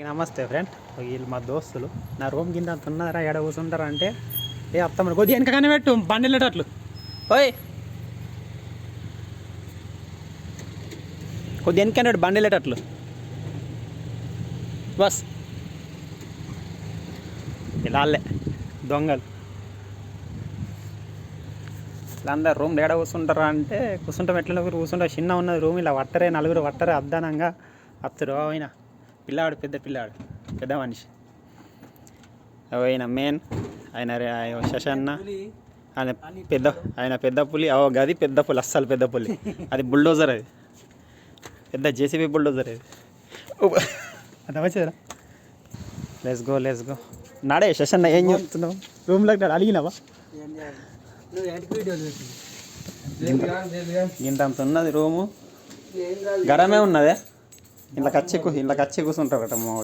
నమస్తే ఫ్రెండ్, వీళ్ళు మా దోస్తులు. నా రూమ్ కింద అంత ఉన్నారా, ఎడ కూర్చుంటారా అంటే ఏ అత్తమ్మ కొద్దిగా వెనకగానే పెట్టు బండి వెళ్ళేటట్లు. ఓయ్ కొద్దిగా వెనకనే బండి వెళ్ళేటట్లు బస్. ఇలాలే దొంగలు ఇలా అందరు రూమ్ ఏడ కూర్చుంటారా అంటే కూర్చుంటాం. ఎట్లా కూర్చుంటారు, చిన్న ఉన్నది రూమ్. ఇలా వట్టరే నలుగురు వట్టరే అద్దానంగా అత్తరు. అయినా పిల్లాడు పెద్ద మనిషి అయిన మెయిన్ ఆయన శశన్న. ఆయన పెద్ద పులి. గది పెద్ద పులి, అస్సలు పెద్ద పులి. అది బుల్డోజర్, అది పెద్ద జేసీబీ బుల్డోజర్. అది అది వచ్చేదా. లెట్స్ గో నాడే. శశన్న ఏం చెప్తున్నావు? రూమ్లోకి అడిగినావా? ఇంత అంత ఉన్నది రూము, గరమే ఉన్నదే. ఇలా కచ్చి కూర్చుంటారట మా